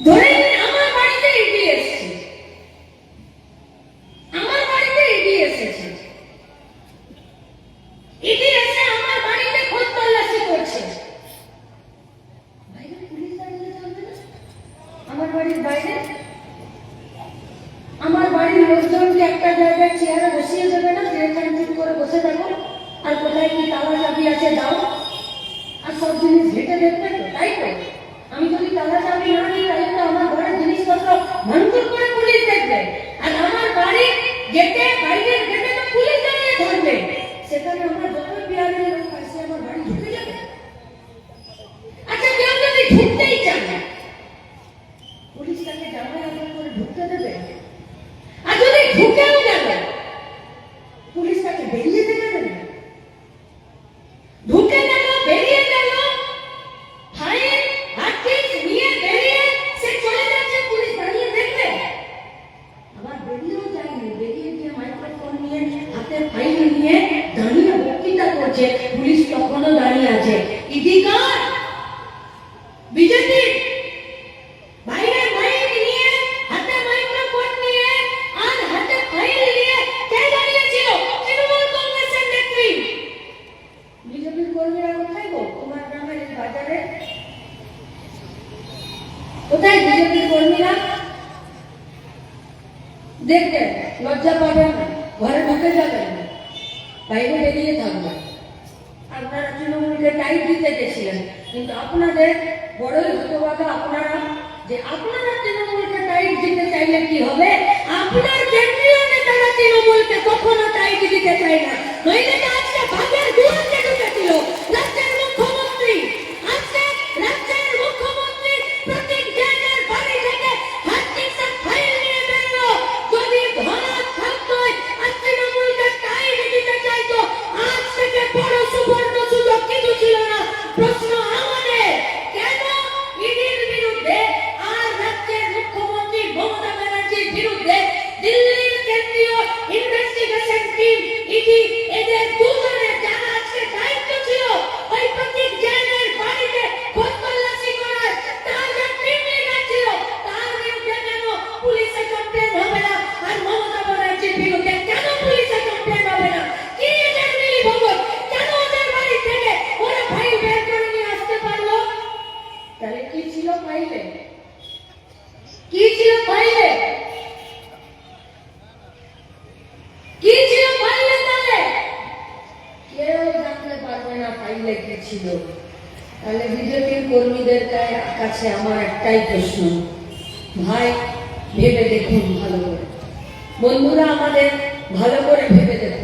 ধরে নিন আমার বাড়িতে ইডি এসেছে, আমার বাড়িতে ইডি এসেছে, ইডি এসে আমার বাড়িতে খোঁজ তল্লাশি করছে। বাইরে পুলিশ দাঁড়িয়ে চলবে না? আমার বাড়ির বাইরে আমার বাড়ির লোকজনকে একটা জায়গায় চেয়ারে বসিয়ে দেবে না, যে এখানে চুপ করে বসে থাকো, আর কোথায় কি তালা চাবি আছে দাও, আর সব জিনিস ঘেটে দেখবে তো, তাই তো? আমি যদি তালা চাবি না দিই তাহলে তো আমার ঘরের জিনিসপত্র ভাঙচুর করে পুলিশ দেখবে, আর আমার বাড়ির গেটে, বাইরের গেটে তো পুলিশ দাঁড়িয়ে ধরবে। সেখানে আমরা যত বিয়ারে লোক আসে আমার বাড়ি ঢুকে যাবে। আচ্ছা, কেউ যদি ঢুকতেই চায় না, পুলিশ তাকে জামাই আদর করে ঢুকতে দেবে? আর যদি ঢুকেও গেল, পুলিশ তাকে বেরিয়ে যেতে দেবে না? ঢুকে গেল, বেরিয়ে গেল, ফাইল হাতটিস নিয়ে বেরিয়ে সে চলে যাচ্ছে, পুলিশ দাঁড়িয়ে দেখবে? আবার বেরিয়েও যায়নি, বেরিয়ে গিয়ে মাইক্রোফোন নিয়ে হাতে ফাইল নিয়ে দাঁড়িয়ে বক্তৃতা করছে, পুলিশ তখনও দাঁড়িয়ে আছে। ইডি কার? বিজেপি। বাইরে মাইক নিয়ে, হাতে মাইক্রোফোন নিয়ে আর হাতে ফাইল নিয়ে কে দাঁড়িয়েছিল? তৃণমূল কংগ্রেসের নেত্রী। বিজেপির কর্মীরা কোথায় গো? তোমার গ্রামের এই বাজারে কোথায় বিজেপির কর্মীরা? দেখবেন, লজ্জা পাবেন না, ঘরে ঢুকে যাবেন না, বাইরে বেরিয়ে থাকবেন। আপনারা তৃণমূলকে টাইট দিতে গেছিলেন, কিন্তু আপনাদের বড়ই হতভাগা আপনারা, যে আপনারা তৃণমূলকে টাইট দিতে চাইলে কি হবে? আপনার কেন্দ্রীয় নেতারা তৃণমূলকে কখনো টাইট দিতে চায় না, নইলে তো আজকে ভাগের দুয়ারে ঢুকেছিল রাজ্যের মুখ্যমন্ত্রী। আজকে রাজ্যের মুখ্যমন্ত্রী প্রতীক জৈনের বাড়ি থেকে হাতটিসের ফাইল নিয়ে বেরোলো। যদি ধরা থাকতো আর তৃণমূলকে টাইট দিতে চাইতো, আজ থেকে বড় সুবর্ণ সুযোগ কিছু ছিল না। প্রশ্ন আমাদের, কেন ইডির বিরুদ্ধে আর রাজ্যের মুখ্যমন্ত্রী মমতা ব্যানার্জির বিরুদ্ধে দিল্লির কেন্দ্রীয় ইনভেস্টিগেশন টিম ইডি, এদের দুজনের যারা আজকে দায়িত্ব ছিল ওই প্রতীক জৈনের বাড়িতে খোঁজ তল্লাশি করার, তার যে টিম লিডার ছিল, তার বিরুদ্ধে কেন পুলিশে কমপ্লেন হবে না? আর মমতা ব্যানার্জির বিরুদ্ধে কেন পুলিশে কমপ্লেন হবে না? কি এদের মিলিভগত? কেন ওদের বাড়ি থেকে ওরা ফাইল বের করে নিয়ে আসতে পারলো? তাহলে কি ছিল ফাইলে? কি ছিল ফাইলে? কি ছিল ফাইলে? তাহলে কেউ জানতে পারবে না ফাইলে কি ছিল। তাহলে বিজেপির কর্মীদের কাছে আমার একটাই প্রশ্ন, ভাই ভেবে দেখুন ভালো করে, বন্ধুরা আমাদের ভালো করে ভেবে দেখুন।